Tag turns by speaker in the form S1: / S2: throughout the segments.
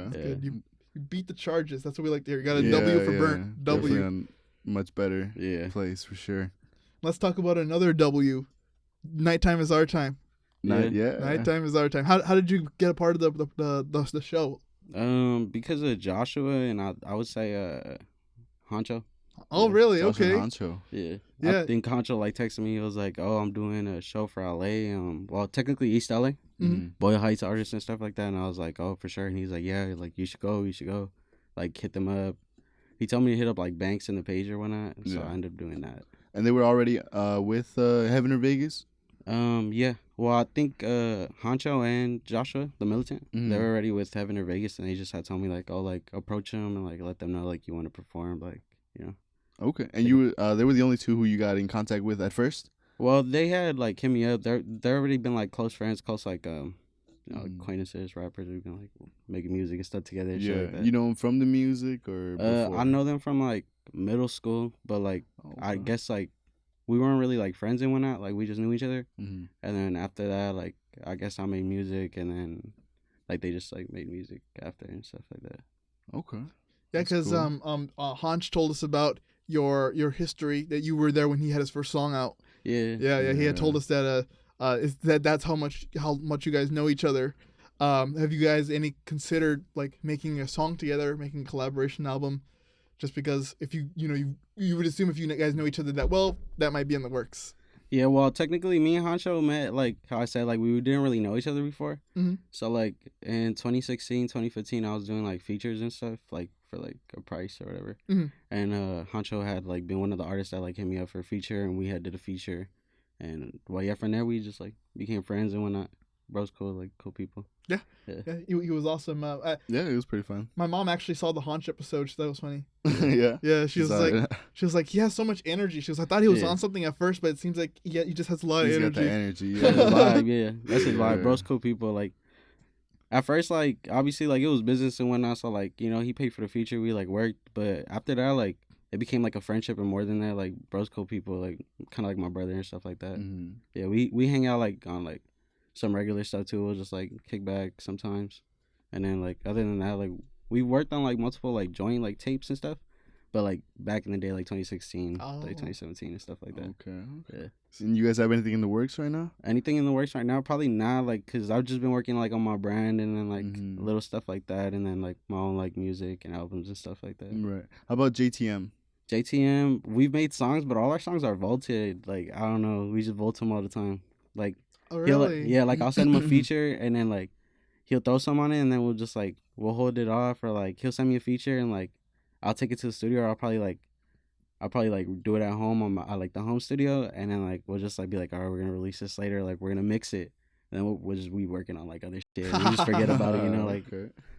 S1: That's
S2: Yeah.
S1: good. You beat the charges. That's what we like to hear. You got a W for Burnt.
S3: Definitely
S1: W.
S3: on much better
S2: Yeah.
S3: place for sure.
S1: Let's talk about another W. Nighttime is our time. Nighttime is our time. How did you get a part of the show?
S2: Because of Joshua and I would say Honcho.
S1: Oh, really?
S3: Josh and
S1: Okay.
S3: Honcho.
S2: Yeah.
S1: Yeah.
S2: I think Honcho like texted me. He was like, "Oh, I'm doing a show for LA. Well, technically East LA,
S1: Mhm.
S2: Boyle Heights artists and stuff like that." And I was like, "Oh, for sure." And he's like, "Yeah, like you should go. Like hit them up." He told me to hit up like Banks in the page or whatnot. So I ended up doing that.
S3: And they were already with Heaven or Vegas?
S2: Yeah. Well, I think Honcho and Joshua, the militant, they were already with Heaven or Vegas, and they just had told me like, "Oh, like approach them and like let them know like you want to perform, like you know."
S3: Okay. And you they were the only two who you got in contact with at first?
S2: Well, they had like hit me up. They're already been like close friends, close like acquaintances, rappers. We've been like making music and stuff together. And shit like that.
S3: You know them from the music or before?
S2: I know them from like middle school, but like I guess like we weren't really like friends and whatnot. Like we just knew each other, and then after that, like I guess I made music, and then like they just like made music after and stuff like that.
S3: Okay.
S1: Yeah, because Honch told us about your history, that you were there when he had his first song out. Yeah. He had told us that that's how much you guys know each other. Have you guys considered like making a song together, making a collaboration album? Just because if you would assume if you guys know each other that well, that might be in the works.
S2: Yeah, well, technically, me and Honcho met, like, how I said, like, we didn't really know each other before. So, like, in 2016, 2015, I was doing, like, features and stuff, like, for, like, a price or whatever. And Honcho had, like, been one of the artists that, like, hit me up for a feature, and we had did a feature. And, well, yeah, from there, we just, like, became friends and whatnot. Bro's cool, like, cool people.
S1: Yeah. He was awesome.
S3: Yeah, it was pretty fun.
S1: My mom actually saw the Honch episode, so that was funny.
S3: Yeah.
S1: She was like, he has so much energy. She was, I thought he was on something at first, but it seems like he just has a lot of energy.
S3: He's got that energy. Yeah.
S2: That's his vibe, that's his vibe. Bro's cool people. Like, at first, like, obviously, like, it was business and whatnot, so, like, you know, he paid for the feature, we, like, worked, but after that, like, it became, like, a friendship, and more than that, like, Bro's cool people, like, kind of like my brother and stuff like that. Yeah, we hang out, like, on, like, some regular stuff, too. We'll just, like, kick back sometimes. And then, like, other than that, like, we worked on, like, multiple, like, joint, like, tapes and stuff. But, like, back in the day, like, 2016, like, 2017 and stuff like that.
S3: Okay.
S2: Yeah.
S3: And you guys have anything in the works right now?
S2: Anything in the works right now? Probably not, like, because I've just been working, like, on my brand and then, like, little stuff like that. And then, like, my own, like, music and albums and stuff like that.
S3: Right. How about JTM?
S2: JTM, we've made songs, but all our songs are vaulted. Like, I don't know. We just vault them all the time. Like,
S1: oh, really?
S2: Like, I'll send him a feature and then, like, he'll throw some on it and then we'll just, like, we'll hold it off, or, like, he'll send me a feature and, like, I'll take it to the studio, or I'll probably do it at home on my like the home studio, and then like we'll just like be like, all right, we're gonna release this later, like we're gonna mix it, and then we'll just be working on like other shit. We just forget about it, you know, like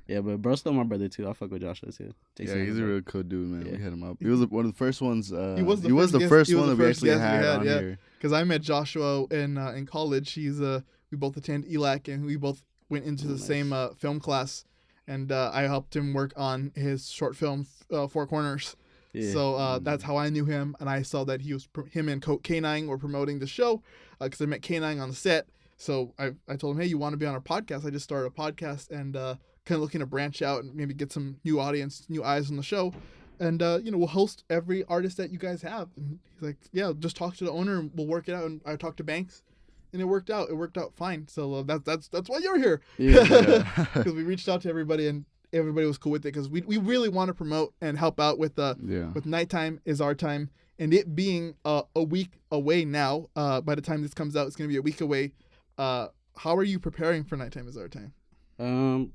S2: yeah. But bro's still my brother too. I fuck with Joshua too.
S3: Yeah, he's a real cool dude, man. We had him up. He was one of the first ones. He
S1: was
S3: the first one that we actually had on here.
S1: Because I met Joshua in college. We both attended ELAC, and we both went into the same film class. And I helped him work on his short film, Four Corners. Yeah. So that's how I knew him. And I saw that him and K9 were promoting the show because I met K9 on the set. So I told him, hey, you want to be on our podcast? I just started a podcast and kind of looking to branch out and maybe get some new audience, new eyes on the show. And, we'll host every artist that you guys have. And he's like, yeah, just talk to the owner and we'll work it out. And I talked to Banks. And it worked out. It worked out fine. So that's why you're here. Yeah. Because we reached out to everybody and everybody was cool with it. Because we really want to promote and help out with Nighttime is Our Time, and it being a week away now. By the time this comes out, it's gonna be a week away. How are you preparing for Nighttime is Our Time?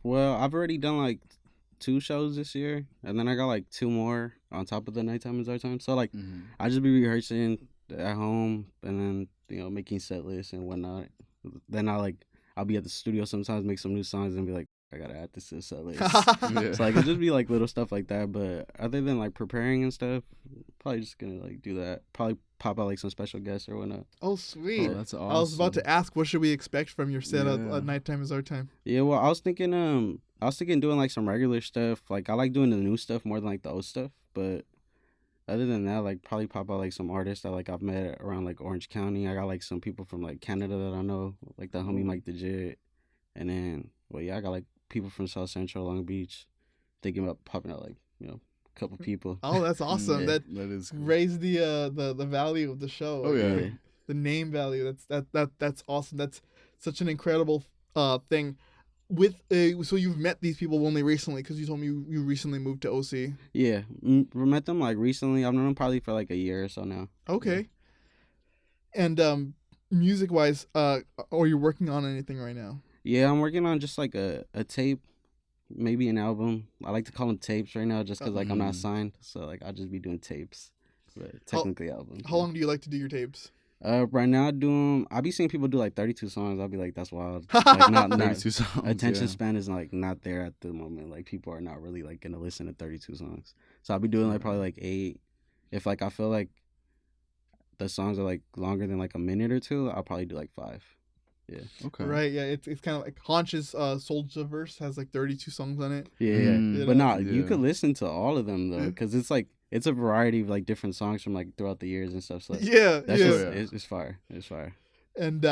S2: Well, I've already done like 2 shows this year, and then I got like 2 more on top of the Nighttime is Our Time. So like I just be rehearsing at home and then making set lists and whatnot. Then I'll be at the studio sometimes, make some new songs and be like, I gotta add this to the set list. So like it'll just be like little stuff like that. But other than like preparing and stuff, probably just gonna like do that. Probably pop out like some special guests or whatnot.
S1: Oh sweet.
S3: Oh, that's awesome.
S1: I was about to ask, what should we expect from your set at Nighttime is Our Time?
S2: Yeah, well I was thinking doing like some regular stuff. Like I like doing the new stuff more than like the old stuff. But other than that, like probably pop out like some artists that like I've met around like Orange County. I got like some people from like Canada that I know, like the homie Mike the Jit. And then I got like people from South Central, Long Beach, thinking about popping out like a couple people.
S1: Oh, that's awesome.
S2: Yeah.
S1: That
S3: is cool.
S1: raised the value of the show.
S3: Oh, yeah.
S1: The name value. That's awesome. That's such an incredible thing. With so you've met these people only recently because you told me you recently moved to OC.
S2: Yeah, we met them like recently. I've known them probably for like a year or so now.
S1: Okay. And music wise, are you working on anything right now?
S2: Yeah, I'm working on just like a tape, maybe an album. I like to call them tapes right now just because like I'm not signed, so like I'll just be doing tapes, but technically albums.
S1: How long do you like to do your tapes?
S2: Right now I be seeing people do like 32 songs. I'll be like, that's wild. Like not
S3: 32 songs.
S2: Attention span is like not there at the moment. Like people are not really like gonna listen to 32 songs. So I'll be doing like probably like 8. If like I feel like the songs are like longer than like a minute or two, I'll probably do like 5. Yeah.
S3: Okay.
S1: Right. Yeah. It's kind of like Haunch's Soulja Verse has like 32 songs on it.
S2: Yeah.
S1: You
S2: But
S1: know?
S2: you could listen to all of them though, because it's like it's a variety of like different songs from like throughout the years and stuff. So like, that's just it's fire. It's fire.
S1: And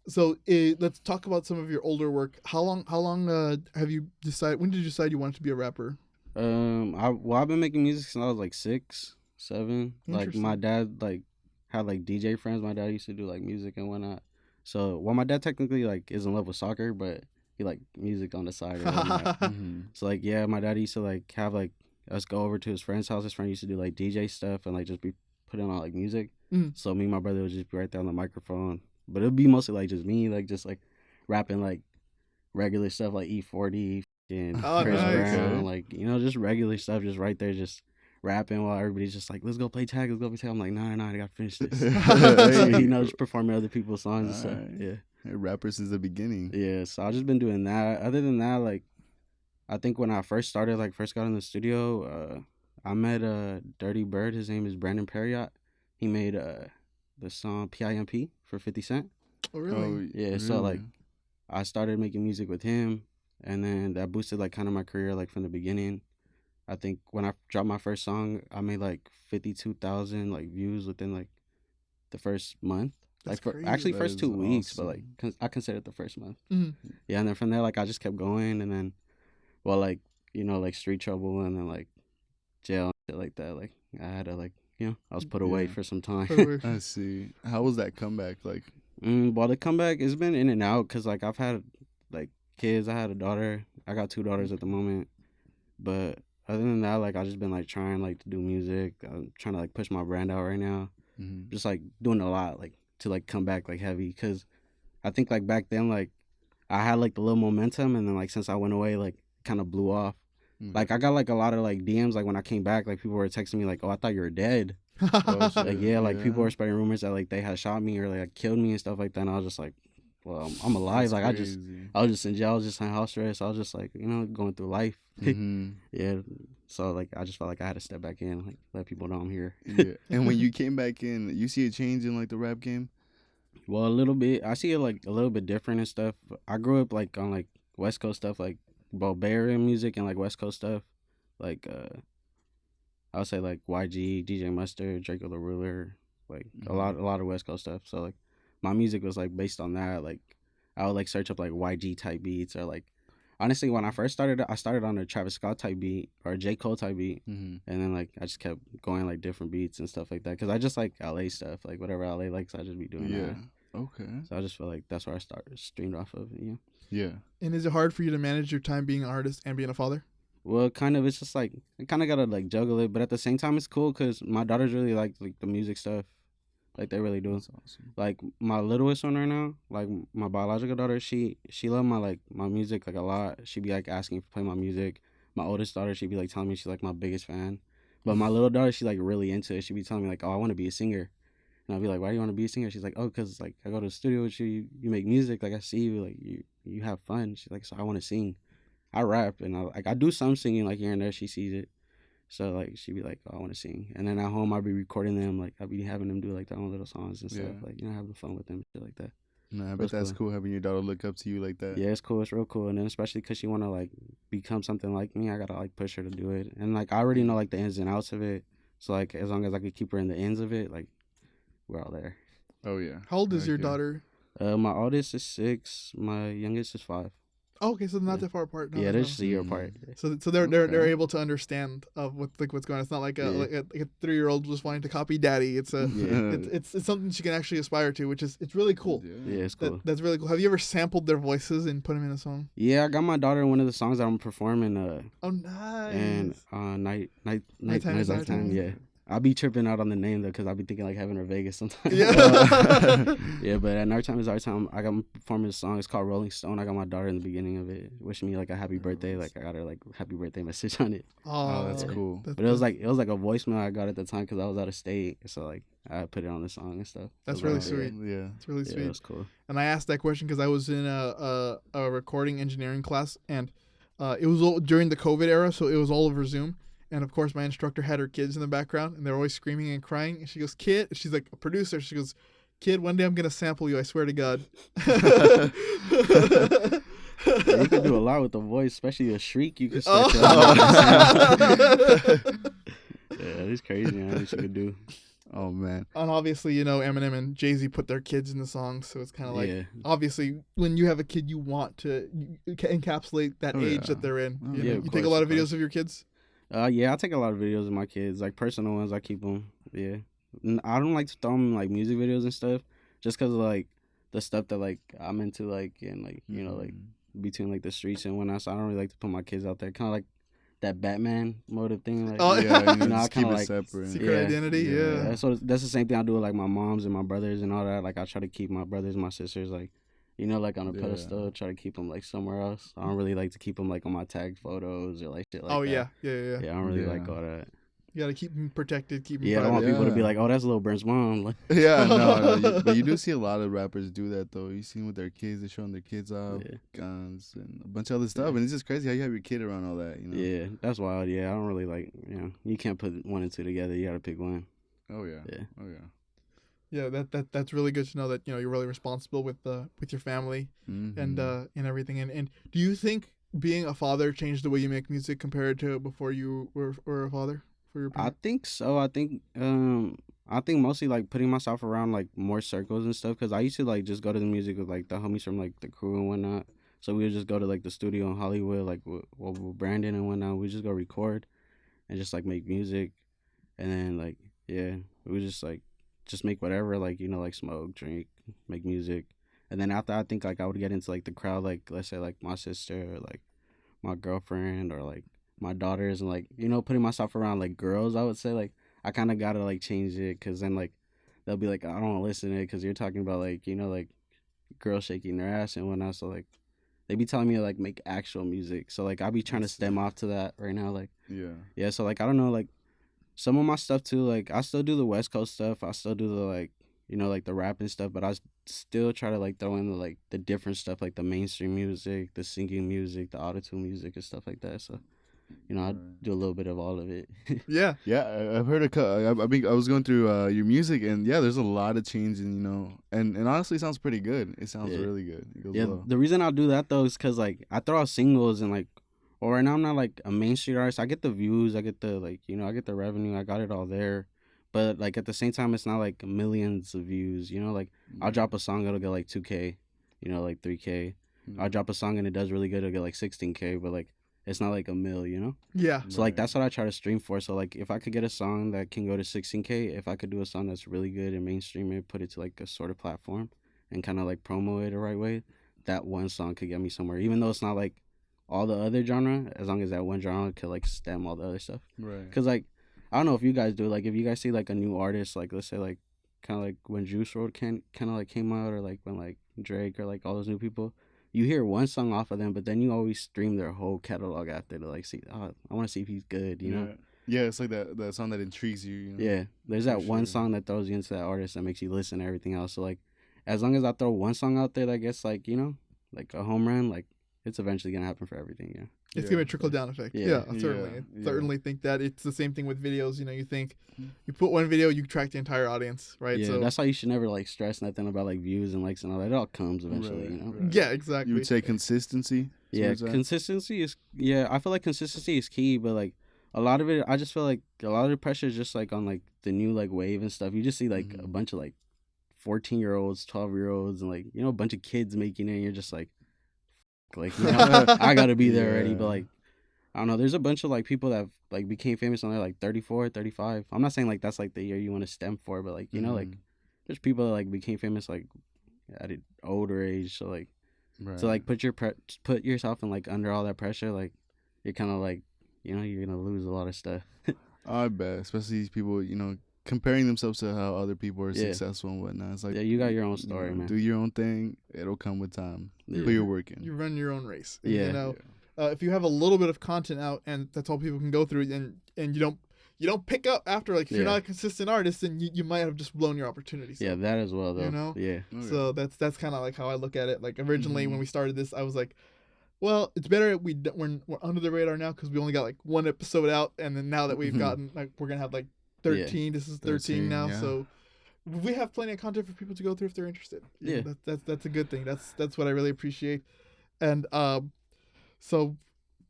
S1: so let's talk about some of your older work. How long have you decided? When did you decide you wanted to be a rapper?
S2: I've been making music since I was like 6, 7. Like my dad like had like DJ friends. My dad used to do like music and whatnot. So my dad technically like is in love with soccer, but he like music on the side. Or whatnot. So like my dad used to like have like us go over to his friend's house. His friend used to do like DJ stuff and like just be putting on like music. So me and my brother would just be right there on the microphone, but it'd be mostly like just me like just like rapping like regular stuff like E40 and Chris Brown, like just regular stuff, just right there, just rapping while everybody's just like, let's go play tag. I'm like, no, I gotta finish this. So, just performing other people's songs and stuff. Yeah.
S3: Hey, rappers is the beginning.
S2: Yeah, so I've just been doing that. Other than that, like, I think when I first got in the studio, I met Dirty Bird. His name is Brandon Perriott. He made the song PIMP for 50 Cent.
S1: Oh, really?
S3: Oh,
S2: yeah,
S3: really?
S2: so, like, I started making music with him, and then that boosted, like, kind of my career, like, from the beginning. I think when I dropped my first song, I made, like, 52,000, like, views within, like, the first month.
S1: That's
S2: like,
S1: crazy.
S2: actually,
S3: That
S2: first 2 weeks,
S3: awesome.
S2: but, like, I consider it the first month.
S1: Mm-hmm.
S2: Yeah, and then from there, like, I just kept going, and then, well, like, like, street trouble, and then, like, jail and shit like that. Like, I had to, like, I was put away for some time.
S3: I see. How was that comeback? Like,
S2: Well, the comeback has been in and out because, like, I've had, like, kids. I had a daughter. I got 2 daughters at the moment. But other than that, like, I've just been, like, trying, like, to do music. I'm trying to, like, push my brand out right now. Just, like, doing a lot, like, to, like, come back, like, heavy. Because I think, like, back then, like, I had, like, the little momentum. And then, like, since I went away, like, kind of blew off. Like, I got, like, a lot of, like, DMs, like, when I came back, like, people were texting me, like, oh, I thought you were dead. Like, yeah, like, people were spreading rumors that, like, they had shot me or, like, killed me and stuff like that. And I was just like, well, I'm alive.
S3: That's
S2: like,
S3: crazy.
S2: I was just in jail. I was just in house arrest. I was just, like, going through life. Yeah. So, like, I just felt like I had to step back in, like, let people know I'm here.
S3: Yeah. And when you came back in, you see a change in, like, the rap game?
S2: Well, a little bit. I see it, like, a little bit different and stuff. I grew up, like, on, like, West Coast stuff, like, both Bay Area music and, like, West Coast stuff. Like, I would say, like, YG, DJ Mustard, Draco the Ruler, like, a lot of West Coast stuff. So, like, my music was, like, based on that. Like, I would, like, search up, like, YG type beats or, like, honestly, when I first started, I started on a Travis Scott type beat or a J. Cole type beat. And then, like, I just kept going, like, different beats and stuff like that. Because I just like LA stuff. Like, whatever LA likes, I just be doing that.
S3: Okay.
S2: So I just feel like that's where I streamed off of,
S3: Yeah.
S1: And is it hard for you to manage your time being an artist and being a father?
S2: Well, kind of. It's just like I kind of gotta like juggle it, but at the same time, it's cool because my daughters really like the music stuff, like they really do.
S3: That's awesome.
S2: Like my littlest one right now, like my biological daughter, she love my music like a lot. She be like asking to play my music. My oldest daughter, she be like telling me she's like my biggest fan, but my little daughter, she like really into it. She be telling me like, oh, I want to be a singer, and I'll be like, why do you want to be a singer? She's like, oh, cause like I go to the studio with you, you make music, like I see you, like you have fun. She's like, so I want to sing. I rap and I do some singing like here and there. She sees it, so like she be like, "Oh, I want to sing." And then at home I be recording them, like I be having them do like their own little songs and stuff, like having fun with them, shit like that.
S3: Nah, I bet that's cool having your daughter look up to you like that.
S2: Yeah, it's cool. It's real cool, and then especially because she want to like become something like me, I gotta like push her to do it. And like I already know like the ins and outs of it, so like as long as I could keep her in the ends of it, like we're all there.
S3: Oh yeah.
S1: How old is your daughter?
S2: My oldest is 6. My youngest is 5.
S1: Oh, okay, so they're not
S2: Yeah.
S1: that far apart. No,
S2: Yeah,
S1: no,
S2: they're
S1: no.
S2: just a year apart.
S1: So they're
S3: Okay.
S1: able to understand of what's going on. It's not like
S2: Yeah.
S1: a 3-year-old just wanting to copy daddy. It's a
S2: Yeah.
S1: it's something she can actually aspire to, which is it's really cool.
S2: Yeah, it's cool.
S1: That's really cool. Have you ever sampled their voices and put them in a song?
S2: Yeah, I got my daughter in one of the songs that I'm performing.
S1: Oh, nice.
S2: And
S1: Nighttime is our time.
S2: Yeah. I'll be tripping out on the name though, because I'll be thinking like Heaven or Vegas sometimes.
S1: Yeah.
S2: Yeah, but at Nighttime is our time. I got performing a song. It's called Rolling Stone. I got my daughter in the beginning of it, wishing me like a happy birthday. Like I got her like happy birthday message on it.
S3: Oh, that's
S1: yeah.
S3: cool.
S2: But it was like a voicemail I got at the time because I was out of state. So like I put it on the song and stuff.
S1: That's
S2: So,
S1: really
S2: like,
S1: sweet.
S3: Yeah.
S1: It's really
S2: Yeah,
S1: sweet.
S2: it was cool.
S1: And I asked that question because I was in a recording engineering class, and it was all during the COVID era, so it was all over Zoom. And of course, my instructor had her kids in the background, and they're always screaming and crying. And she goes, "Kid," she's like a producer. She goes, "Kid, one day I'm gonna sample you. I swear to God."
S2: Yeah, you can do a lot with the voice, especially a shriek. You can stretch it out. Yeah, it's crazy, man. What you could do.
S3: Oh man.
S1: And obviously, Eminem and Jay-Z put their kids in the song, so it's kind of like,
S2: Yeah.
S1: obviously, when you have a kid, you want to encapsulate that
S3: Oh,
S1: age
S3: yeah.
S1: that they're in.
S3: Oh,
S1: You
S2: yeah,
S1: know?
S2: of
S1: You take a
S3: course,
S1: lot of
S3: of
S1: videos
S3: course.
S1: of your kids?
S2: Yeah, I take a lot of videos of my kids, like personal ones. I keep them. Yeah, I don't like to throw them in, like music videos and stuff, just cause of, like the stuff that like I'm into, like and like like between like the streets and whatnot. So I don't really like to put my kids out there. Kind of like that Batman motive thing. Like,
S1: Oh,
S3: Yeah,
S2: You know, I
S3: just keep
S2: kinda
S3: it
S2: like
S3: separate.
S1: Secret
S2: Yeah.
S1: identity,
S3: Yeah.
S1: yeah.
S2: So that's the same thing I do with like my moms and my brothers and all that. Like I try to keep my brothers and my sisters like, like on a
S3: Yeah.
S2: pedestal. Try to keep them like somewhere else. I don't really like to keep them like on my tagged photos or like shit like
S1: Oh,
S2: that.
S1: yeah.
S2: Yeah, I don't really like
S3: Yeah.
S2: all that.
S1: You gotta keep them protected, keep them
S2: Yeah, I don't want
S1: private.
S2: people to be
S3: Yeah.
S2: like, oh, that's Lil Burnt's mom. Like,
S3: Yeah, no, but you do see a lot of rappers do that though. You see them with their kids, they're showing their kids off,
S2: Yeah.
S3: guns and a bunch of other stuff, and it's just crazy how you have your kid around all that.
S2: Yeah, that's wild. Yeah, I don't really like, you can't put one and two together. You gotta pick one.
S3: Oh yeah.
S2: Yeah.
S3: Oh yeah.
S1: Yeah, that's really good to know that you're really responsible with your family
S3: Mhm.
S1: and everything. And do you think being a father changed the way you make music compared to before you were a father for your
S2: I
S1: parents?
S2: think so. I think mostly like putting myself around like more circles and stuff because I used to like just go to the music with like the homies from like the crew and whatnot. So we would just go to like the studio in Hollywood, like with Brandon and whatnot. We just go record and just like make music, and then like we would just make whatever, like like smoke, drink, make music, and then after I think like I would get into like the crowd, like let's say like my sister or like my girlfriend or like my daughters, and like putting myself around like girls. I would say like I kind of gotta like change it because then like they'll be like I don't want to listen to it because you're talking about like like girls shaking their ass and whatnot. So like they be telling me to like make actual music. So like I be trying to stem off to that right now. Like
S3: Yeah.
S2: so like I don't know, like some of my stuff too. Like I still do the West Coast stuff. I still do the like like the rap and stuff. But I still try to like throw in the different stuff, like the mainstream music, the singing music, the autotune music and stuff like that. So I do a little bit of all of it.
S1: Yeah.
S3: Yeah, I've heard I mean, I was going through your music, and yeah, there's a lot of change, and honestly, it sounds pretty good. It sounds
S2: Yeah.
S3: really good. It goes
S2: Yeah,
S3: well.
S2: the reason I do that though is because like I throw out singles and like, or right now I'm not like a mainstream artist. I get the views, I get the like I get the revenue, I got it all there, but like at the same time it's not like millions of views. Like I'll drop a song, it'll get like 2K, like 3K. I'll drop a song and it does really good, it'll get like 16K, but like it's not like a mill,
S1: Yeah.
S2: So like that's what I try to stream for. So like if I could get a song that can go to 16K, if I could do a song that's really good and mainstream it, put it to like a sort of platform and kind of like promo it the right way, that one song could get me somewhere. Even though it's not like all the other genre, as long as that one genre could like stem all the other stuff.
S3: Right.
S2: Cause like I don't know if you guys do, like if you guys see like a new artist, like let's say like kind of like when Juice WRLD kind of like came out, or like when like Drake or like all those new people. You hear one song off of them, but then you always stream their whole catalog after to like see. Oh, I want to see if he's good, you know.
S3: Yeah, it's like that song that intrigues you.
S2: Yeah, there's
S3: For
S2: that one
S3: sure.
S2: song that throws you into that artist that makes you listen to everything else. So like, as long as I throw one song out there that gets like like a home run, like it's eventually gonna happen for everything. Yeah.
S1: It's
S3: Yeah.
S1: gonna be a trickle down effect.
S2: Yeah.
S1: Certainly.
S3: Yeah.
S1: Certainly think that it's the same thing with videos. You think you put one video, you track the entire audience, right?
S2: Yeah,
S1: So
S2: that's why you should never like stress nothing about like views and likes and all that. It all comes eventually,
S3: Right, right.
S1: yeah, exactly.
S3: You would say consistency.
S2: Yeah,
S3: towards that?
S2: consistency is I feel like consistency is key, but like a lot of it, I just feel like a lot of the pressure is just like on like the new like wave and stuff. You just see like a bunch of like 14-year-olds, 12-year-olds, and like a bunch of kids making it. And you're just like, Like, you know, I gotta be there already.
S3: Yeah.
S2: But like, I don't know. There's a bunch of like people that like became famous when they're like 34, 35. I'm not saying like that's like the year you want to stem for, but like, you know, like there's people that like became famous like at an older age. So like,
S3: Right.
S2: to like put yourself in like under all that pressure, like you're kind of like, you know, you're gonna lose a lot of stuff.
S3: I bet, especially these people, you know, comparing themselves to how other people are
S2: Yeah.
S3: successful and whatnot. It's like,
S2: Yeah, you got your own story,
S3: you know,
S2: man.
S3: do your own thing. It'll come with time.
S2: Yeah.
S3: But you're working.
S1: You run your own race.
S2: Yeah.
S1: You know, if you have a little bit of content out and that's all people can go through, and you don't pick up after, like, if you're not a consistent artist, then you might have just blown your opportunities.
S2: Yeah, that as well, though.
S1: You know?
S2: Yeah.
S1: So that's kind of like how I look at it. Like, originally when we started this, I was like, well, it's better we're under the radar now because we only got like one episode out, and then now that we've gotten, like, we're gonna have like 13. Yeah. This is 13 now, so we have plenty of content for people to go through if they're interested.
S2: Yeah,
S1: that's a good thing. That's what I really appreciate. And so,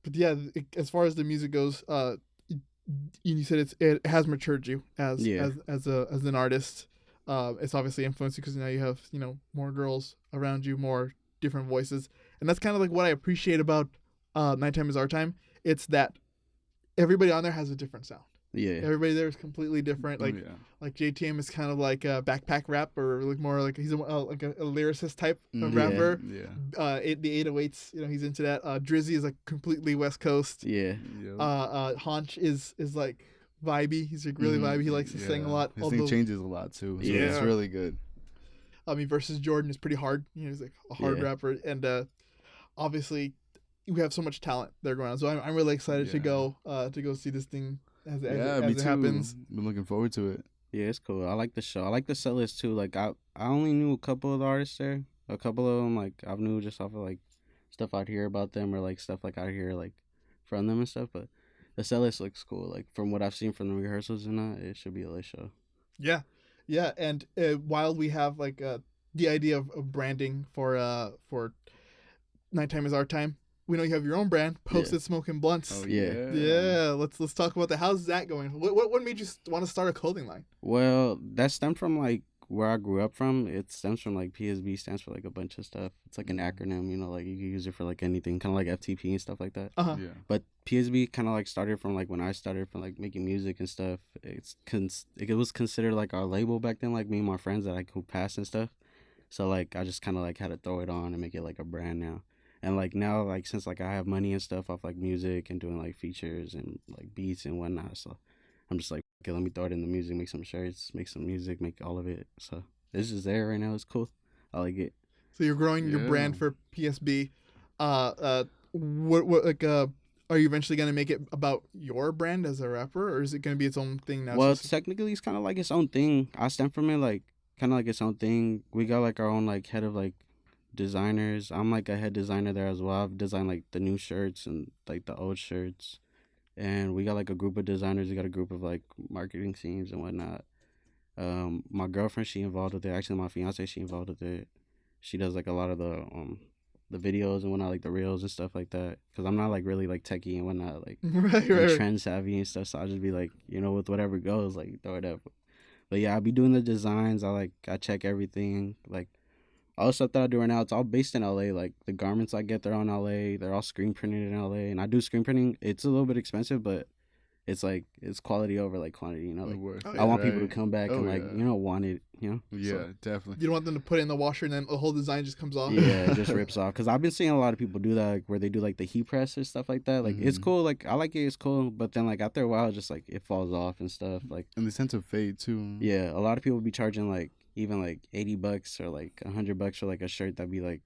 S1: but yeah, as far as the music goes, you said it has matured you as an artist. It's obviously influenced you because now you have, you know, more girls around you, more different voices, and that's kind of like what I appreciate about Nighttime is Our Time. It's that everybody on there has a different sound.
S2: Yeah,
S1: everybody there is completely different. Like like JTM is kind of like a backpack rap, or like more like he's like a lyricist type of rapper. The 808s, you know, he's into that. Drizzy is like completely West Coast. Haunch is like vibey. He's like really vibey. He likes to sing a lot.
S3: His thing changes a lot too. So it's really good.
S1: I mean, versus Jordan is pretty hard. You know, he's like a hard rapper, and obviously we have so much talent there going on. So I'm really excited to go see this thing as it happens.
S3: Been looking forward to it.
S2: Yeah, it's cool. I like the show. I like the set list too. Like I only knew a couple of the artists there. A couple of them like I knew just off of like stuff I'd hear about them or like stuff like I'd hear like from them and stuff. But the set list looks cool. Like from what I've seen from the rehearsals and that, it should be a lit show.
S1: Yeah. And while we have like the idea of branding for Nighttime is Our Time, we know you have your own brand, PostedSmokingBlunts.
S2: Oh yeah.
S1: Yeah. Let's talk about that. How's that going? What made you want to start a clothing line?
S2: Well, that stemmed from like where I grew up from. It stems from like PSB stands for like a bunch of stuff. It's like an acronym, you know, like you can use it for like anything, kind of like FTP and stuff like that. But PSB kind of like started from like when I started from like making music and stuff. It was considered like our label back then, like me and my friends that like who passed and stuff. So like I just kind of like had to throw it on and make it like a brand now. And like now, like since like I have money and stuff off like music and doing like features and like beats and whatnot, so I'm just like, okay, let me throw it in the music, make some shirts, make some music, make all of it. So it's just there right now. It's cool. I like it.
S1: So you're growing your brand for PSB. What like are you eventually gonna make it about your brand as a rapper, or is it gonna be its own thing now?
S2: Well, technically, it's kind of like its own thing. I stem from it, like kind of like its own thing. We got like our own like head of like designers. I'm like a head designer there as well. I've designed like the new shirts and like the old shirts, and we got like a group of designers. We got a group of like marketing teams and whatnot. My girlfriend, she involved with it. Actually, my fiance, she involved with it. She does like a lot of the videos and whatnot, like the reels and stuff like that. Cause I'm not like really like techie and whatnot, like right. Trend savvy and stuff. So I'll just be like, you know, with whatever goes, like throw it up. But yeah, I'll be doing the designs. I check everything. Like all the stuff that I do right now, it's all based in LA. Like the garments I get, they're on LA. They're all screen printed in LA, and I do screen printing. It's a little bit expensive, but it's like it's quality over like quantity. You know, like I want people to come back and like you know want it. You know,
S3: yeah, definitely.
S1: You don't want them to put it in the washer and then the whole design just comes off.
S2: Yeah, it just rips off. Cause I've been seeing a lot of people do that, like, where they do like the heat press and stuff like that. Like it's cool. Like I like it. It's cool. But then like after a while, just like it falls off and stuff. Like
S3: and they tend to fade too.
S2: Yeah, a lot of people be charging like even like $80 or like $100 for like a shirt that'd be like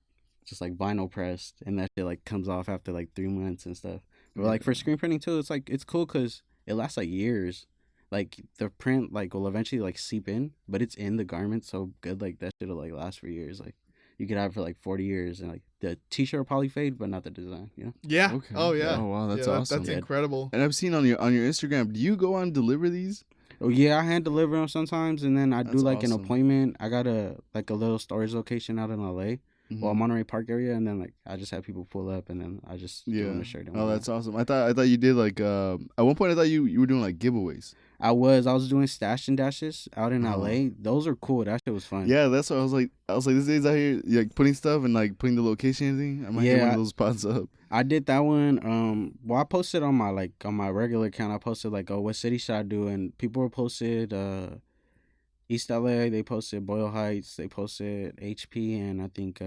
S2: just like vinyl pressed, and that shit like comes off after like 3 months and stuff. But like for screen printing too, it's like it's cool because it lasts like years. Like the print like will eventually like seep in, but it's in the garment so good, like that shit'll like last for years. Like you could have it for like 40 years, and like the t-shirt will probably fade, but not the design. You know?
S1: Yeah.
S3: Okay.
S1: Oh yeah.
S3: Oh wow, that's awesome.
S1: That's incredible.
S3: And I've seen on your Instagram, do you go on and deliver these?
S2: Oh yeah, I hand deliver them sometimes, and then I do like
S3: awesome.
S2: an appointment. I got a little storage location out in LA. Well, Monterey Park area, and then like I just have people pull up, and then I just give them a shirt.
S3: Oh, that's awesome. I thought you did like at one point I thought you were doing like giveaways.
S2: I was doing stash and dashes out in
S3: Uh-huh.
S2: LA. Those are cool. That shit was fun.
S3: Yeah, that's what I was like. This days out here, like putting stuff and like putting the location and everything. I might hit one of those spots up.
S2: I did that one. Well, I posted on my regular account. I posted like, oh, what city should I do? And people were posted East LA. They posted Boyle Heights. They posted HP, and I think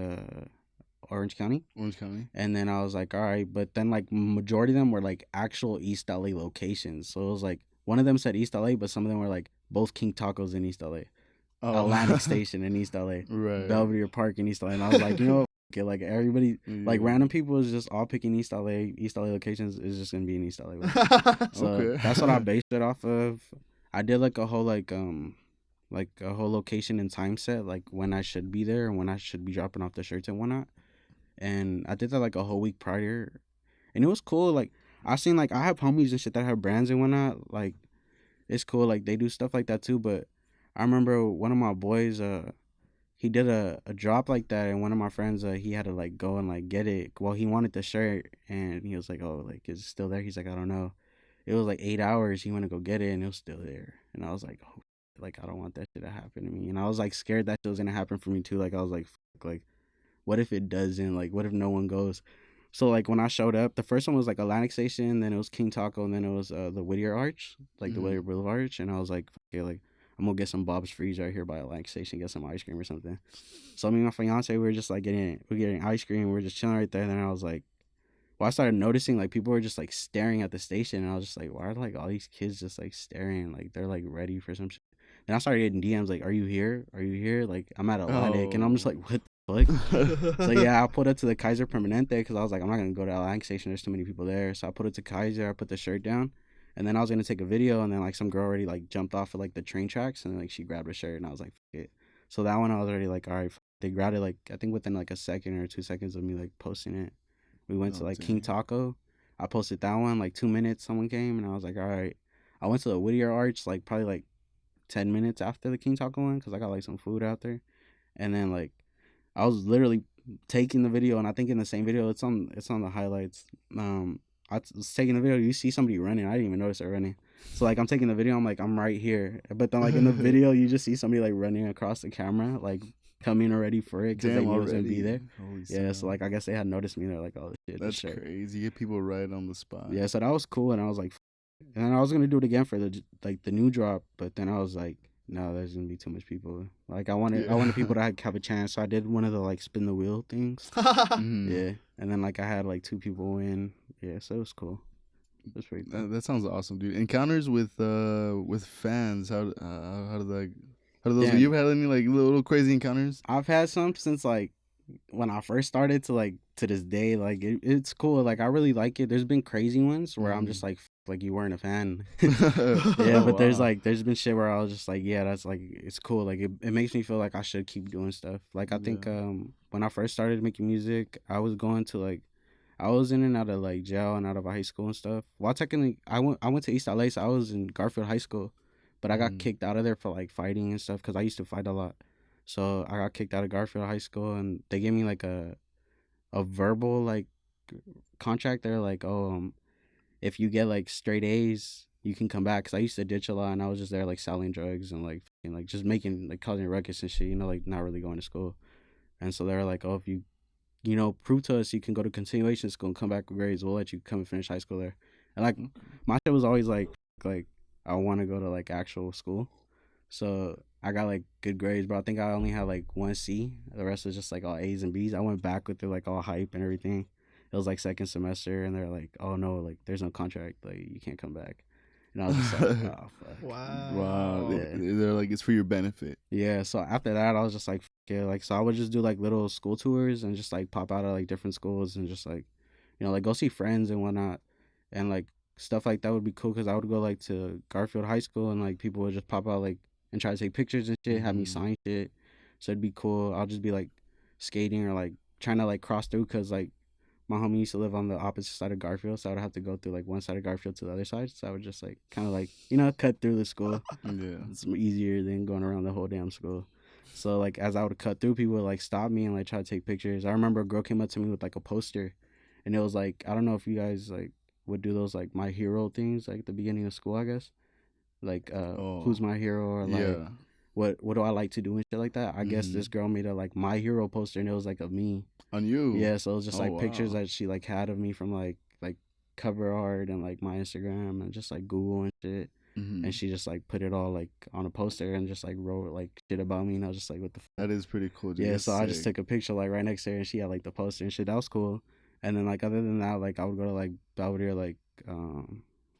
S2: Orange County.
S3: Orange County.
S2: And then I was like, all right, but then like majority of them were like actual East LA locations. So it was like one of them said East LA, but some of them were like both King Tacos in East LA, Atlantic Station in East LA,
S3: right.
S2: Belvedere Park in East LA. And I was like, you know, okay, like everybody, like random people is just all picking East LA. East LA locations is just gonna be in East LA. So that's what I based it off of. I did like a whole like a whole location and time set, like when I should be there and when I should be dropping off the shirts and whatnot. And I did that like a whole week prior, and it was cool. Like I seen like I have homies and shit that have brands and whatnot. Like it's cool. Like they do stuff like that too. But I remember one of my boys, he did a drop like that, and one of my friends, he had to like go and like get it. Well, he wanted the shirt, and he was like, "Oh, like is it still there?" He's like, "I don't know." It was like 8 hours. He went to go get it, and it was still there. And I was like, "Oh, like I don't want that shit to happen to me." And I was like scared that shit was gonna happen for me too. Like I was like, like. What if it doesn't? Like, what if no one goes? So, like, when I showed up, the first one was, like, Atlantic Station, then it was King Taco, and then it was the Whittier Arch, like, the Whittier Boulevard Arch, and I was like, okay, like, I'm gonna get some Bob's Freeze right here by Atlantic Station, get some ice cream or something. So, me and my fiance, we were just, like, getting ice cream, we were just chilling right there, and then I was like, well, I started noticing, like, people were just, like, staring at the station, and I was just like, why are, like, all these kids just, like, staring? Like, they're, like, ready for some shit. Then I started getting DMs, like, are you here? Are you here? Like, I'm at Atlantic, and I'm just like, what? So yeah, I put it to the Kaiser Permanente because I was like, I'm not gonna go to Atlantic Station. There's too many people there. So I put it to Kaiser. I put the shirt down, and then I was gonna take a video, and then like some girl already like jumped off of like the train tracks, and like she grabbed a shirt, and I was like, fuck it. So that one I was already like, all right. They grabbed it like I think within like a second or 2 seconds of me like posting it. We went to like King Taco. I posted that one like 2 minutes. Someone came, and I was like, all right. I went to the Whittier Arch like probably like 10 minutes after the King Taco one because I got like some food out there, and then like. I was literally taking the video, and I think in the same video, it's on the highlights. I was taking the video. You see somebody running. I didn't even notice they're running. So like I'm taking the video. I'm like I'm right here, but then like in the video, you just see somebody like running across the camera, like coming already for it because they knew it was gonna be there. Yeah, so like I guess they had noticed me. They're like, oh shit,
S3: that's crazy. You get people right on the spot.
S2: Yeah, so that was cool, and I was like, and then I was gonna do it again for the new drop, but then I was like. No, there's gonna be too much people. Like I wanted people to have a chance, so I did one of the like spin the wheel things. Yeah, and then like I had like 2 people win. Yeah, so it was cool. It was pretty cool.
S3: That sounds awesome, dude. Encounters with fans. How do those? You've had any like little crazy encounters?
S2: I've had some since like when I first started to this day. Like it's cool. Like I really like it. There's been crazy ones where I'm just like you weren't a fan. Yeah, but there's been shit where I was just like, yeah, that's like it's cool. Like it makes me feel like I should keep doing stuff. Like I think when I first started making music, I was going to like I was in and out of like jail and out of high school and stuff. Well, technically I went to East LA, so I was in Garfield High School, but I got kicked out of there for like fighting and stuff because I used to fight a lot. So I got kicked out of Garfield High School, and they gave me like a verbal like contract. They're like, oh, if you get like straight A's, you can come back. Cause I used to ditch a lot, and I was just there like selling drugs and like just making like causing ruckus and shit. You know, like not really going to school. And so they're like, oh, if you prove to us you can go to continuation school and come back with grades, we'll let you come and finish high school there. And like my shit was always like I want to go to like actual school, so I got like good grades, but I think I only had like 1 C. The rest was just like all A's and B's. I went back with it like all hype and everything. It was like second semester, and they're like, "Oh no, like there's no contract, like you can't come back." And I was just like, "Oh fuck."
S3: Wow.
S2: Yeah.
S3: They're like, it's for your benefit.
S2: Yeah. So after that, I was just like, yeah, like so I would just do like little school tours and just like pop out of like different schools and just like, like go see friends and whatnot, and like stuff like that would be cool because I would go like to Garfield High School and like people would just pop out like and try to take pictures and shit, have me sign shit. So it'd be cool. I'll just be like skating or like trying to like cross through because like my homie used to live on the opposite side of Garfield, so I would have to go through like one side of Garfield to the other side. So I would just like kind of like cut through the school.
S3: Yeah,
S2: it's easier than going around the whole damn school. So like as I would cut through, people would like stop me and like try to take pictures. I remember a girl came up to me with like a poster, and it was like I don't know if you guys like would do those like My Hero things like at the beginning of school, I guess. like who's my hero, or like what do I like to do and shit like that. I guess this girl made a like my hero poster, and it was like of me
S3: on you.
S2: Yeah, so it was just like pictures that she like had of me from like cover art and like my Instagram and just like Google and shit. And she just like put it all like on a poster and just like wrote like shit about me, and I was just like, what the fuck?
S3: That is pretty cool, dude.
S2: Yeah,
S3: That's
S2: so
S3: sick.
S2: I just took a picture like right next to her, and she had like the poster and shit. That was cool. And then like other than that, like I would go to like Belvedere, like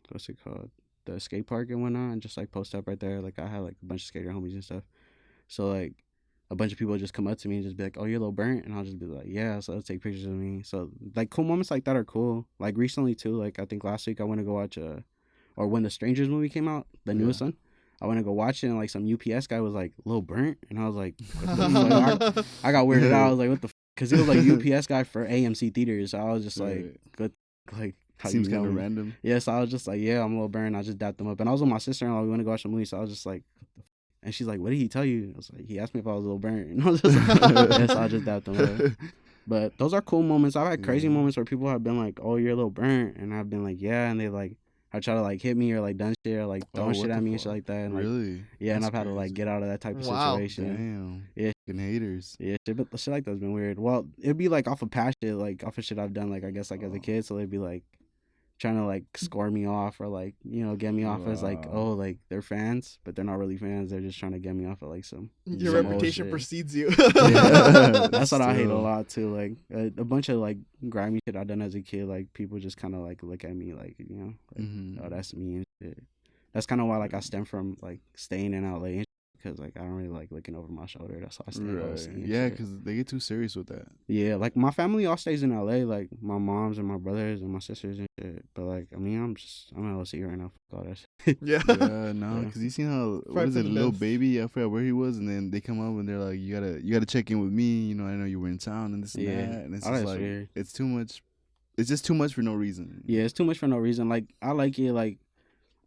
S2: what's it called, the skate park and whatnot, and just like post up right there. Like I had like a bunch of skater homies and stuff. So like a bunch of people would just come up to me and just be like, oh, you're Lil Burnt? And I'll just be like, yeah. So they'll take pictures of me. So like cool moments like that are cool. Like recently too, like I think last week I went to go watch or when the Strangers movie came out, the newest one, I went to go watch it, and like some UPS guy was like, Lil Burnt? And I was like, I got weirded out. I was like, what the because he was like UPS guy for AMC theaters. So I was just like, good, like, how
S3: seems
S2: you know
S3: kind of
S2: me?
S3: random.
S2: Yeah, so I was just like, yeah, I'm Lil Burnt. I just dapped him up, and I was with my sister-in-law. We went to go watch the movie, so I was just like, and she's like, what did he tell you? I was like, he asked me if I was Lil Burnt, and I was just like, yeah, so I just dapped him up. But those are cool moments. I've had crazy moments where people have been like, oh, you're Lil Burnt, and I've been like, yeah, and they like, I try to like hit me or like done shit or like throwing shit at me and shit like that. And, like,
S3: really?
S2: Yeah, and I've had to like get out of that type of situation.
S3: Damn. Yeah. Fucking haters.
S2: Yeah, shit like that's been weird. Well, it'd be like off of past shit, like off of shit I've done, like I guess like as a kid. So they'd be like trying to like score me off or like, you know, get me off as like, oh, like they're fans, but they're not really fans. They're just trying to get me off of like some
S1: reputation precedes you.
S2: Yeah. That's what I hate a lot too. Like a bunch of like grimy shit I done as a kid. Like people just kind of like look at me like, you know, like, oh, that's me and shit. That's kind of why like I stem from like staying in LA and because like I don't really like looking over my shoulder. That's why I stay in LA.
S3: Yeah, because they get too serious with that.
S2: Yeah, like my family all stays in LA, like my moms and my brothers and my sisters and shit. But like, I mean, I'm in LC right now. Fuck all that shit.
S1: Yeah.
S3: Yeah, no, because you seen how what is it, Lil Baby? I forgot where he was, and then they come up and they're like, you gotta check in with me. You know, I know you were in town and this and that, and it's just like weird. It's too much. It's just too much for no reason.
S2: Yeah, it's too much for no reason. Like I like it, like.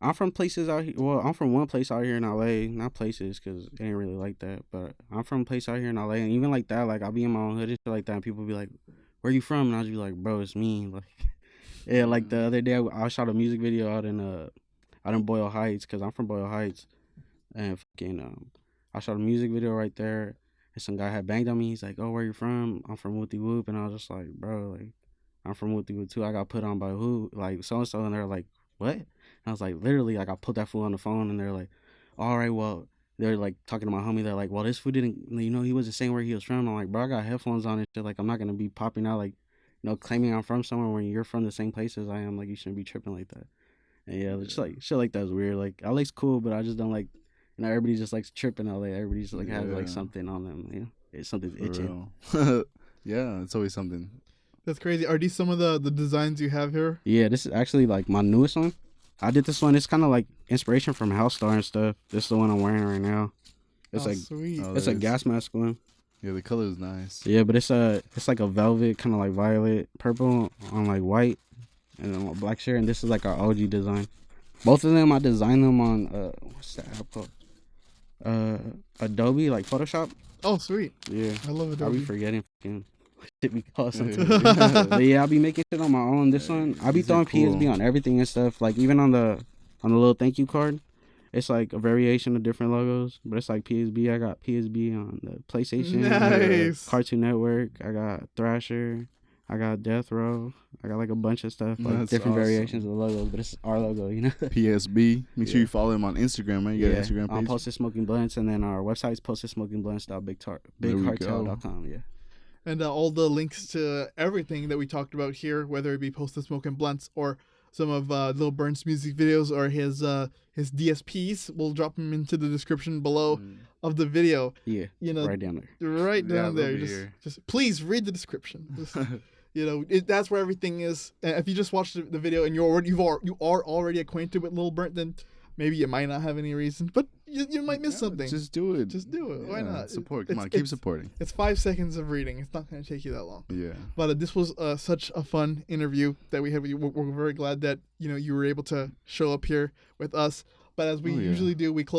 S2: I'm from places out here. Well, I'm from one place out here in LA. Not places, because it ain't really like that. But I'm from a place out here in LA. And even like that, like, I'll be in my own hood and shit like that. And people be like, where you from? And I'll just be like, bro, it's me. Like, yeah, like the other day, I shot a music video out in Boyle Heights, because I'm from Boyle Heights. And fucking, I shot a music video right there. And some guy had banged on me. He's like, oh, where you from? I'm from Whoopty Whoop. And I was just like, bro, like, I'm from Whoopty Whoop too. I got put on by who? Like, so-and-so. And they're like, what? And I was like, literally, like, I put that fool on the phone, and they're like, all right, well, they're like talking to my homie. They're like, well, this fool didn't, you know, he wasn't saying where he was from. I'm like, bro, I got headphones on and shit. Like, I'm not gonna be popping out, like, you know, claiming I'm from somewhere when you're from the same place as I am. Like, you shouldn't be tripping like that. And yeah, just like shit like that's weird. Like, LA's cool, but I just don't like, you know, everybody just likes tripping LA. Everybody just like has like something on them. You know, it's something's itching.
S3: Yeah, it's always something.
S1: That's crazy. Are these some of the designs you have here?
S2: Yeah, this is actually like my newest one. I did this one. It's kind of like inspiration from Hellstar and stuff. This is the one I'm wearing right now. It's like
S1: sweet.
S2: It's a gas mask one.
S3: Yeah, the color is nice.
S2: Yeah, but it's like a velvet, kind of like violet, purple on like white, and then a black shirt. And this is like our OG design. Both of them, I designed them on what's that app called? Adobe, like Photoshop.
S1: Oh, sweet.
S2: Yeah,
S1: I love Adobe.
S2: I'll be forgetting shit we call something. But yeah, I'll be making shit on my own. This one, I'll be throwing PSB on everything and stuff. Like even on the little thank you card, it's like a variation of different logos, but it's like PSB. I got PSB on the PlayStation,
S1: nice.
S2: Cartoon Network. I got Thrasher. I got Death Row. I got like a bunch of stuff, like different variations of the logos, but it's our logo, you know.
S3: PSB. Make sure you follow him on Instagram, right? You got an Instagram page.
S2: On PostedSmokingBlunts, and then our website's PostedSmokingBlunts.bigcartel.com. Yeah.
S1: And all the links to everything that we talked about here, whether it be Posted Smoking Blunts or some of Lil Burnt's music videos or his DSPs, we'll drop them into the description below of the video.
S2: Yeah,
S1: you know,
S2: right down there.
S1: Right down there. Just please read the description. Just, you know, that's where everything is. And if you just watched the video and you are already acquainted with Lil Burnt, then maybe you might not have any reason, but you might miss something.
S3: Just do it.
S1: Just do it. Why not?
S3: Support. Come on, keep supporting.
S1: It's 5 seconds of reading. It's not going to take you that long.
S3: Yeah.
S1: But this was such a fun interview that we had. We're very glad that you were able to show up here with us. But as we usually do, we close